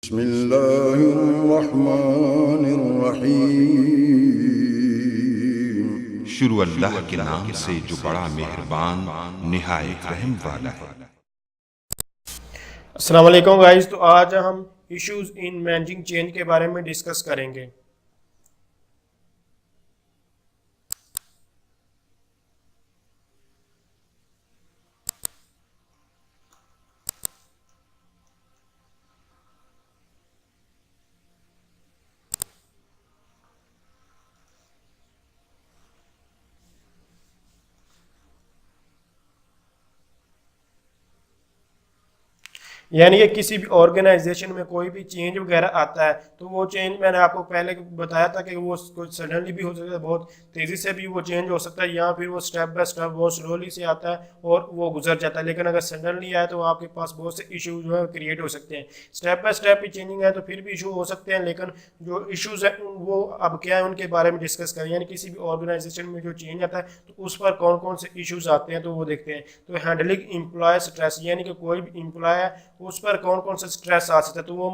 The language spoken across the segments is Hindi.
बिस्मिल्लाहिर्रहमानिर्रहीम। शुरू अल्लाह के नाम से जो बड़ा मेहरबान निहायत रहम वाला है। अस्सलाम वालेकुम गाइस। तो आज हम इश्यूज इन मैनेजिंग चेंज के बारे में डिस्कस करेंगे। यानी कि किसी भी ऑर्गेनाइजेशन में कोई भी चेंज वगैरह आता है तो वो चेंज मैंने आपको पहले बताया था कि वो कुछ सडनली भी हो सकता है, बहुत तेज़ी से भी वो चेंज हो सकता है, या फिर वो स्टेप बाय स्टेप बहुत स्लोली से आता है और वो गुजर जाता है। लेकिन अगर सडनली आए तो आपके पास बहुत से इशू जो है क्रिएट हो सकते हैं। स्टेप बाय स्टेप भी चेंजिंग है तो फिर भी इशू हो सकते हैं, लेकिन जो इशूज़ हैं वो अब क्या है उनके बारे में डिस्कस करें। यानी किसी भी ऑर्गेनाइजेशन में जो चेंज आता है तो उस पर कौन कौन से इशूज़ आते हैं तो वो देखते हैं। तो हैंडलिंग एम्प्लॉय स्ट्रेस, यानी कि कोई भी एम्प्लॉय है उस पर कौन कौन सा स्ट्रेस आ सकता है। तो वो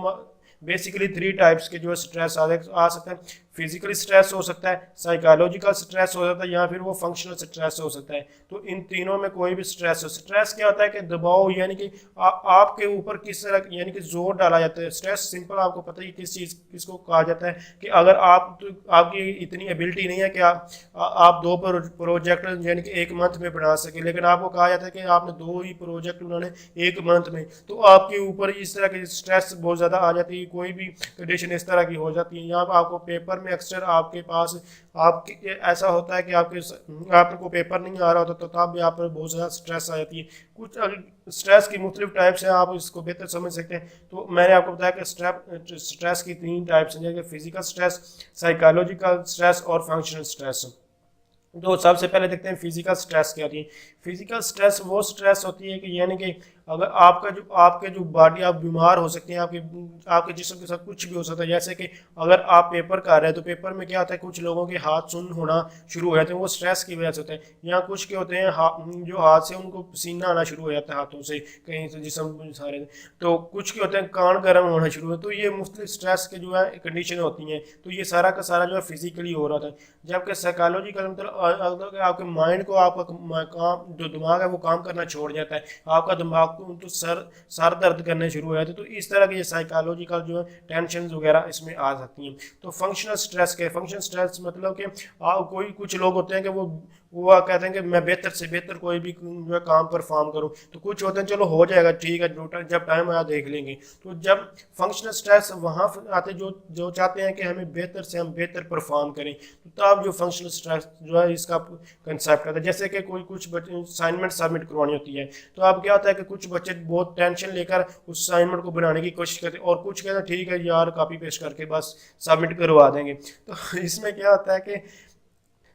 बेसिकली 3 टाइप्स के जो स्ट्रेस आ सकते हैं। फिजिकली स्ट्रेस हो सकता है, साइकोलॉजिकल स्ट्रेस हो सकता है, या फिर वो फंक्शनल स्ट्रेस हो सकता है। तो इन तीनों में कोई भी स्ट्रेस हो। स्ट्रेस क्या होता है कि दबाव, यानी कि आपके ऊपर किस तरह यानी कि जोर डाला जाता है। स्ट्रेस सिंपल आपको पता है किस चीज़ किसको कहा जाता है कि अगर आपकी इतनी एबिलिटी नहीं है कि आप 2 प्रोजेक्ट यानी कि 1 मंथ में बना सके, लेकिन आपको कहा जाता है कि आपने 2 ही प्रोजेक्ट बनाने 1 मंथ में, तो आपके ऊपर इस तरह की स्ट्रेस बहुत ज़्यादा आ जाती है। कोई भी कंडीशन इस तरह की हो जाती है। यहाँ पर आपको पेपर में अक्सर आपके पास आपके ऐसा होता है कि आपको पेपर नहीं आ रहा होता तो तब भी आप पर बहुत ज़्यादा स्ट्रेस आ जाती है। कुछ स्ट्रेस की मुख्तलिफ टाइप्स हैं, आप इसको बेहतर समझ सकते हैं। तो मैंने आपको बताया कि स्ट्रेस की 3 टाइप्स हैं, जैसे फिजिकल स्ट्रेस, साइकोलॉजिकल स्ट्रेस और फंक्शनल स्ट्रेस। तो सबसे पहले देखते हैं फिजिकल स्ट्रेस क्या होती है। फिजिकल स्ट्रेस वो स्ट्रेस होती है कि यानी कि अगर आपके जो बॉडी, आप बीमार हो सकते हैं, आपके जिस्म के साथ कुछ भी हो सकता है। जैसे कि अगर आप पेपर कर रहे हैं तो पेपर में क्या होता है, कुछ लोगों के हाथ सुन्न होना शुरू हो जाते हैं, वो स्ट्रेस की वजह से होता है। या कुछ के होते हैं जो हाथ से उनको पसीना आना शुरू हो जाता है, हाथों से कहीं से जिस्म सारे। तो कुछ के होते हैं कान गर्म होना शुरू हो। तो ये मुख्तलिफ स्ट्रेस के जो है कंडीशन होती हैं। तो ये सारा का सारा जो है फिजिकली हो रहा था। जबकि साइकोलॉजिकल मतलब आपके माइंड को, आपका काम जो दिमाग है वो काम करना छोड़ जाता है, आपका दिमाग तो सर दर्द करने शुरू हो जाते हैं। तो इस तरह की साइकोलॉजिकल जो है टेंशन वगैरह इसमें आ सकती हैं। तो फंक्शनल स्ट्रेस के फंक्शनल स्ट्रेस मतलब कि कुछ लोग होते हैं कि वो कहते हैं कि मैं बेहतर से बेहतर कोई भी जो है काम परफॉर्म करूं। तो कुछ होते हैं चलो हो जाएगा, ठीक है, जब टाइम आया देख लेंगे। तो जब फंक्शनल स्ट्रेस वहाँ आते जो जो चाहते हैं कि हमें बेहतर से हम बेहतर परफॉर्म करें, तो तब जो फंक्शनल स्ट्रेस जो है इसका कंसेप्ट आता है। जैसे कि कुछ बच्चे असाइनमेंट सबमिट करवानी होती है, तो अब क्या होता है कि कुछ बच्चे बहुत टेंशन लेकर उस असाइनमेंट को बनाने की कोशिश करते हैं, और कुछ कहते हैं ठीक है यार कॉपी पेस्ट करके बस सबमिट करवा देंगे। तो इसमें क्या होता है कि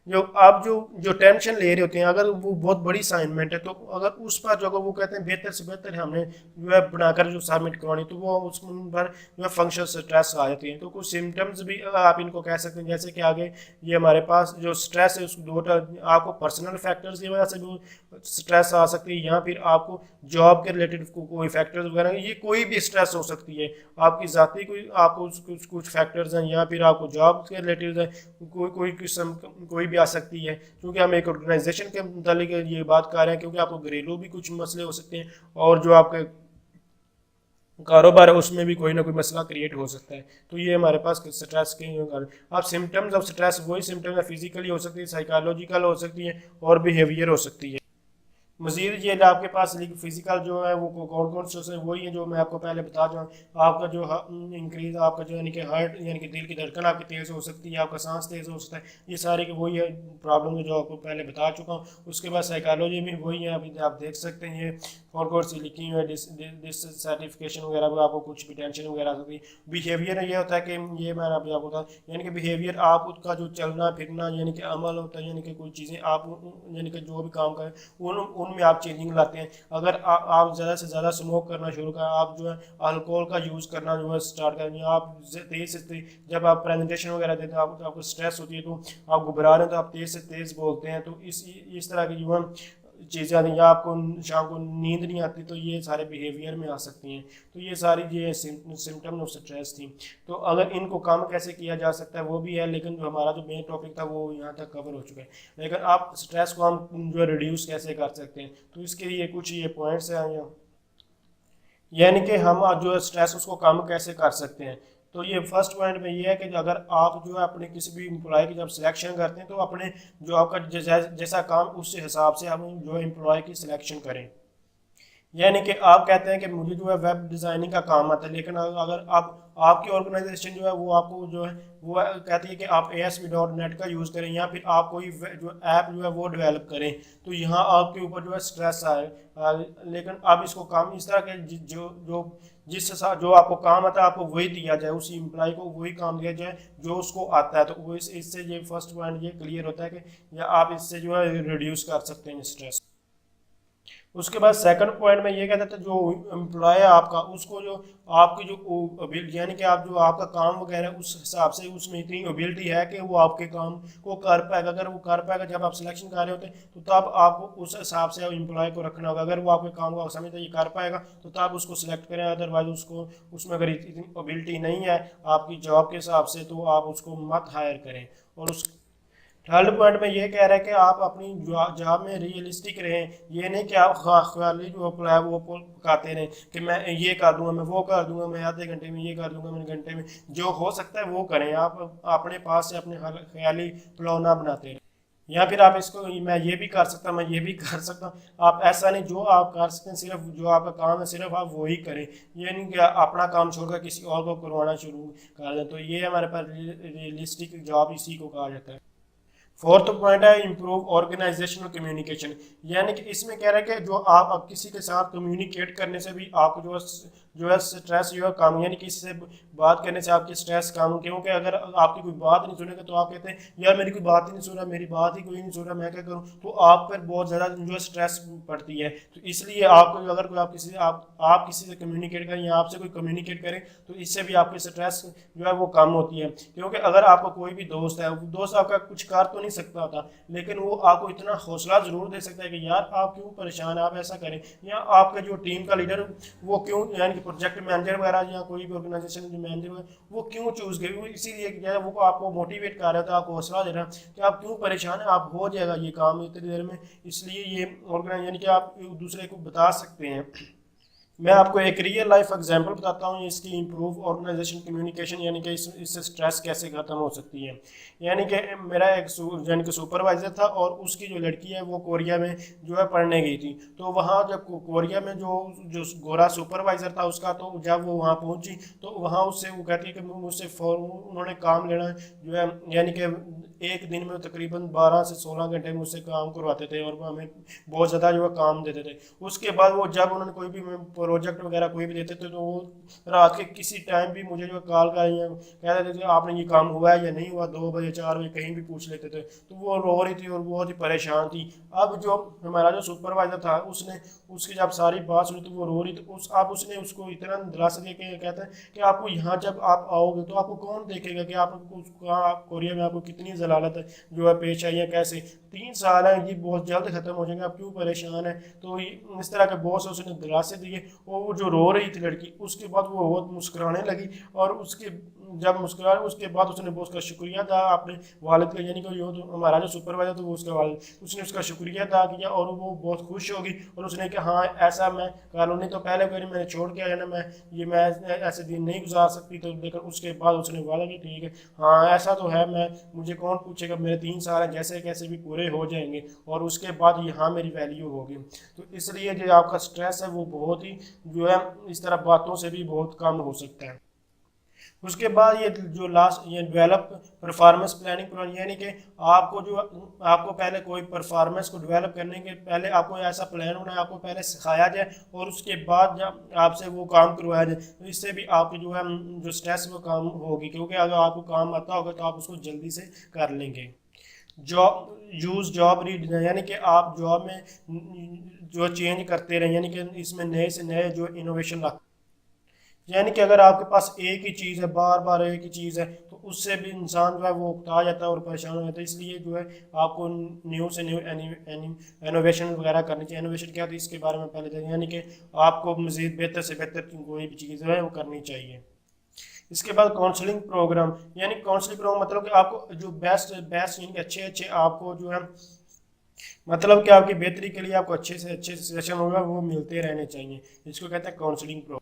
जो टेंशन ले रहे होते हैं, अगर वो बहुत बड़ी असाइनमेंट है तो अगर उस पर जो वो कहते हैं बेहतर से बेहतर हमने जो है बनाकर जो सबमिट करवानी, तो वो उस पर जो है फंक्शनल स्ट्रेस आ जाती है। तो कुछ सिम्टम्स भी आप इनको कह सकते हैं, जैसे कि आगे ये हमारे पास जो स्ट्रेस है उसको आपको पर्सनल फैक्टर्स की वजह से भी स्ट्रेस आ सकती है, या फिर आपको जॉब के रिलेटेड कोई फैक्टर्स वगैरह, ये कोई भी स्ट्रेस हो सकती है। आपकी ज़ाती कोई आपको कुछ फैक्टर्स हैं, या फिर आपको जॉब के रिलेटेड है कोई किस्म कोई भी आ सकती है। क्योंकि हम एक ऑर्गेनाइजेशन के मुतालिक ये बात कर रहे हैं, क्योंकि आपको घरेलू भी कुछ मसले हो सकते हैं, और जो आपके कारोबार है उसमें भी कोई ना कोई मसला क्रिएट हो सकता है। तो ये हमारे पास स्ट्रेस के अब सिम्टम्स ऑफ स्ट्रेस वही सिम्टम्स है, फिजिकली हो सकती है, साइकोलॉजिकल हो सकती है, और बिहेवियर हो सकती है। मजीद ये आपके पास फिजिकल जो है वो कौन कौन से वही है जो मैं आपको पहले बता दूँ। आपका जो इंक्रीज आपका जो यानी कि हार्ट यानी कि दिल की धड़कन आपकी तेज़ हो सकती है, आपका सांस तेज़ हो सकता है। ये सारे के वही है प्रॉब्लम जो आपको पहले बता चुका हूँ। उसके बाद साइकोलॉजी में वही है, अभी आप देख सकते हैं ये कौन कौन सी लिखी हुई है, डिससेटिस्फेक्शन वगैरह भी, आपको कुछ भी टेंशन वगैरह आ सकती है। बिहेवियर ये होता है कि ये मैंने अभी आपको बताया, यानी कि बिहेवियर आप उसका जो चलना फिरना यानी कि अमल होता है, यानी कि कोई चीज़ें आप यानी कि जो भी काम करें उनमें आप चेंजिंग लाते हैं। अगर आप ज़्यादा से ज़्यादा स्मोक करना शुरू करें, आप जो है अल्कोहल का यूज़ करना जो है स्टार्ट करें, आप तेज़ से तेज़ जब आप प्रेजेंटेशन वगैरह देते हैं, आपको स्ट्रेस होती है तो आप घबरा रहे हैं तो आप तेज़ से तेज़ बोलते हैं। तो इस तरह की जो है चीज़ें आती हैं, या आपको शाम को नींद नहीं आती, तो ये सारे बिहेवियर में आ सकती हैं। तो ये सारी ये सिम्टम ऑफ स्ट्रेस थी। तो अगर इनको कम कैसे किया जा सकता है वो भी है, लेकिन जो हमारा जो मेन टॉपिक था वो यहाँ तक कवर हो चुका है। लेकिन आप स्ट्रेस को हम जो रिड्यूस कैसे कर सकते हैं, तो इसके लिए कुछ ये पॉइंट्स हैं यहाँ, यानी कि हम जो स्ट्रेस उसको कम कैसे कर सकते हैं। तो ये फर्स्ट पॉइंट में ये है कि अगर आप जो है अपने किसी भी एम्प्लॉय की जब सिलेक्शन करते हैं, तो अपने जो आपका जैसा काम उस हिसाब से हम जो एम्प्लॉय की सिलेक्शन करें। यानी कि आप कहते हैं कि मुझे जो है वेब डिज़ाइनिंग का काम आता है, लेकिन अगर आप आपकी ऑर्गेनाइजेशन जो है वो आपको जो है वो कहती है कि आप ASP.NET का यूज़ करें, या फिर आप कोई जो ऐप जो है वो डेवलप करें, तो यहाँ आपके ऊपर जो है स्ट्रेस आए। लेकिन आप इसको काम इस तरह के जो जो जो आपको काम आता है आपको वही दिया जाए, उसी एम्प्लॉय को वही काम दिया जाए जो उसको आता है। तो वो इससे ये फर्स्ट पॉइंट ये क्लियर होता है कि या आप इससे जो है रिड्यूस कर सकते हैं स्ट्रेस। उसके बाद सेकंड पॉइंट में ये कहता था जो एम्प्लॉय है आपका, उसको जो आपकी जो यानी कि आप जो आपका काम वगैरह उस हिसाब से उसमें इतनी एबिलिटी है कि वो आपके काम को कर पाएगा। अगर वो कर पाएगा, जब आप सिलेक्शन कर रहे होते हैं तो तब आपको उस हिसाब से एम्प्लॉय को रखना होगा। अगर वो आपके काम को समझते ये कर पाएगा तो तब उसको सिलेक्ट करें, अदरवाइज उसको उसमें अगर इतनी एबिलिटी नहीं है आपकी जॉब के हिसाब से तो आप उसको मत हायर करें। और उस थर्ड पॉइंट में ये कह रहा है कि आप अपनी जॉब में रियलिस्टिक रहें। ये नहीं कि आप खाली जो अप्लाई वो पकाते रहें कि मैं ये कर दूंगा, मैं वो कर दूंगा, मैं आधे घंटे में ये कर दूंगा, मैं घंटे में जो हो सकता है वो करें। आप अपने पास से अपने ख्याली पुलाव ना बनाते रहें। या फिर आप इसको मैं ये भी कर सकता, मैं ये भी कर सकता, आप ऐसा नहीं, जो आप कर सकते हैं सिर्फ जो आपका काम है सिर्फ आप वही करें। ये नहीं कि अपना काम छोड़कर किसी और को करवाना शुरू कर दें। तो ये हमारे पास रियलिस्टिक जॉब इसी को कहा जाता है। फोर्थ पॉइंट है इम्प्रूव ऑर्गेनाइजेशनल कम्युनिकेशन। यानी कि इसमें कह रहा है कि जो आप किसी के साथ कम्युनिकेट करने से भी आपको जो है स्ट्रेस जो है कम, यानी कि इससे बात करने से आपकी स्ट्रेस कम। क्योंकि अगर आपकी कोई बात नहीं सुनेगा तो आप कहते हैं यार मेरी कोई बात ही नहीं सुन रहा, मेरी बात ही कोई नहीं सुन रहा, मैं क्या करूं, तो आप पर बहुत ज़्यादा जो है स्ट्रेस पड़ती है। तो इसलिए आपको अगर कोई आप किसी से कम्युनिकेट करें या आपसे कोई कम्युनिकेट करें तो इससे भी आपकी स्ट्रेस जो है वो कम होती है। क्योंकि अगर आपका कोई भी दोस्त है, दोस्त आपका कुछ कर तो नहीं सकता होता, लेकिन वो आपको इतना हौसला ज़रूर दे सकता है कि यार आप क्यों परेशान, आप ऐसा करें। या आपका जो टीम का लीडर वो क्यों, यानी कि प्रोजेक्ट मैनेजर वगैरह या कोई भी ऑर्गेनाइजेशन जो मैनेजर है वो क्यों चूज गए, वो इसीलिए क्या है वो आपको मोटिवेट कर रहा था, आपको हौसला दे रहा है कि आप क्यों परेशान है, आप हो जाएगा ये काम इतनी देर में। इसलिए ये ऑर्गेनाइज यानी कि आप एक दूसरे को बता सकते हैं। मैं आपको एक रियल लाइफ एग्जांपल बताता हूँ इसकी इम्प्रूव ऑर्गेनाइजेशन कम्युनिकेशन, यानी कि इससे स्ट्रेस कैसे ख़त्म हो सकती है। यानी कि मेरा एक यानी कि सुपरवाइज़र था और उसकी जो लड़की है वो कोरिया में जो है पढ़ने गई थी। तो वहाँ जब कोरिया में जो गोरा सुपरवाइज़र था उसका, तो जब वो वहाँ पहुँची तो वहाँ उससे वो कहती है कि मुझसे उन्होंने काम लेना जो है, यानी कि एक दिन में तकरीबन 12 से 16 घंटे मुझसे काम करवाते थे और वो हमें बहुत ज़्यादा जो है काम देते थे। उसके बाद वो जब उन्होंने कोई भी प्रोजेक्ट वगैरह कोई भी देते थे तो वो रात के किसी टाइम भी मुझे जो कॉल कर कह देते थे आपने ये काम हुआ है या नहीं हुआ, 2 बजे 4 बजे कहीं भी पूछ लेते थे। तो वो रो रही थी और बहुत ही परेशान थी। अब जो हमारा जो सुपरवाइज़र था उसने उसकी जब सारी बात सुनी तो वो रो रही थी। अब उसने उसको इतना दिलासा दिया कि कहते हैं कि आपको यहाँ जब आप आओगे तो आपको कौन देखेगा कि आप कोरिया में आपको कितनी जलालत जो है पेश आई है, कैसे 3 साल है ये बहुत जल्द ख़त्म हो जाएंगे, आप क्यों परेशान है। तो इस तरह के बहुत से उसने दिलासे दिए। और वो जो रो रही थी लड़की उसके बाद वो बहुत मुस्कुराने लगी और उसके जब मुस्कुरा उसके बाद उसने बहुत उसका शुक्रिया था अपने वालिद का, यानी कि जो हमारा जो सुपरवाइजर था वो उसका वालिद, उसने उसका शुक्रिया अदा किया और वो बहुत खुश होगी। और उसने कहा हाँ ऐसा मैं कॉलोनी तो पहले करी मैंने छोड़ के आया ना, मैं ऐसे दिन नहीं गुजार सकती। तो लेकिन उसके बाद उसने बोला कि ठीक है हाँ ऐसा तो है, मुझे कौन पूछेगा, मेरे 3 साल जैसे कैसे भी पूरे हो जाएंगे और उसके बाद यहाँ मेरी वैल्यू होगी। तो इसलिए जो आपका स्ट्रेस है वो बहुत ही जो है इस तरह बातों से भी बहुत कम हो सकता है। उसके बाद ये जो लास्ट ये डेवलप परफॉर्मेंस प्लानिंग प्लान, यानी कि आपको पहले कोई परफॉर्मेंस को डेवलप करने के पहले आपको ऐसा प्लान होना है, आपको पहले सिखाया जाए और उसके बाद जब आपसे वो काम करवाया जाए। तो इससे भी आपकी जो है जो स्ट्रेस वो काम होगी, क्योंकि अगर आपको काम आता होगा तो आप उसको जल्दी से कर लेंगे। जॉब रीडिज़ाइन, यानी कि आप जॉब में जो चेंज करते रहें, यानी कि इसमें नए से नए जो इनोवेशन ला, यानी कि अगर आपके पास एक ही चीज़ है, बार बार एक ही चीज़ है, तो उससे भी इंसान जो है वो उकता जाता है और परेशान हो जाता है। इसलिए जो है आपको न्यू से न्यू इनोवेशन वगैरह करनी चाहिए। इनोवेशन क्या होती है इसके बारे में पहले देखें, यानी कि आपको मज़ीद बेहतर से बेहतर कोई भी चीज़ है वो करनी चाहिए। इसके बाद काउंसलिंग प्रोग्राम, यानी काउंसलिंग प्रोग्राम मतलब कि आपको जो बेस्ट बेस्ट यानी कि अच्छे अच्छे आपको जो है मतलब कि आपकी बेहतरी के लिए आपको अच्छे से अच्छे सेशन होगा वो मिलते रहने चाहिए। इसको कहते हैं काउंसलिंग प्रोग्राम।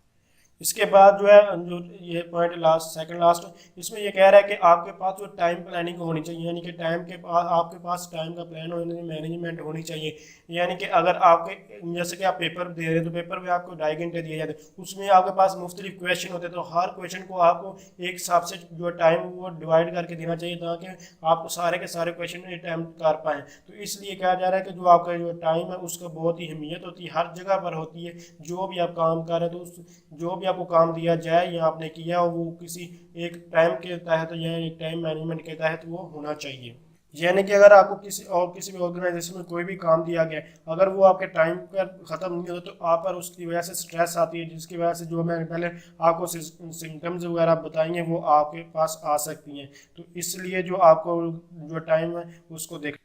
इसके बाद जो है जो ये पॉइंट लास्ट सेकंड लास्ट इसमें ये कह रहा है कि आपके पास जो टाइम प्लानिंग होनी चाहिए, यानी कि टाइम के पास आपके पास टाइम का प्लान होने मैनेजमेंट होनी चाहिए। यानी कि अगर आपके जैसे कि आप पेपर दे रहे हैं तो पेपर में आपको 2.5 घंटे दिए जाते हैं, उसमें आपके पास मुख्तलिफ क्वेश्चन होते हैं, तो हर क्वेश्चन को आपको एक हिसाब से जो टाइम वो डिवाइड करके देना चाहिए ताकि आप सारे के सारे क्वेश्चन में अटैम्प्ट कर पाएँ। तो इसलिए कहा जा रहा है कि जो आपका जो टाइम है उसका बहुत ही अहमियत होती है, हर जगह पर होती है। जो भी आप काम कर रहे हैं तो उस जो भी आपको काम दिया जाए या आपने किया वो किसी एक टाइम के तहत या एक टाइम मैनेजमेंट के तहत वो होना चाहिए। यानी कि अगर आपको किसी भी ऑर्गेनाइजेशन में कोई भी काम दिया गया अगर वो आपके टाइम पर ख़त्म नहीं होता तो आप पर उसकी वजह से स्ट्रेस आती है, जिसकी वजह से जो मैंने पहले आपको सिम्टम्स वगैरह बताएंगे वो आपके पास आ सकती हैं। तो इसलिए जो आपको जो टाइम है उसको देख।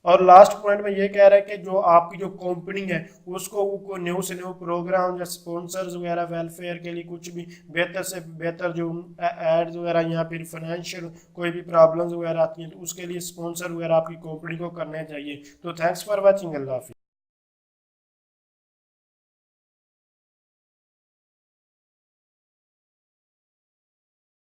और लास्ट पॉइंट में ये कह रहा है कि जो आपकी जो कंपनी है उसको न्यू से न्यू प्रोग्राम या स्पॉन्सर्स वगैरह वेलफेयर के लिए कुछ भी बेहतर से बेहतर जो एड्स वगैरह या फिर फाइनेंशियल कोई भी प्रॉब्लम्स वगैरह आती हैं तो उसके लिए स्पॉन्सर वगैरह आपकी कंपनी को करने चाहिए। तो थैंक्स फॉर वॉचिंग, अल्लाह हाफिज़।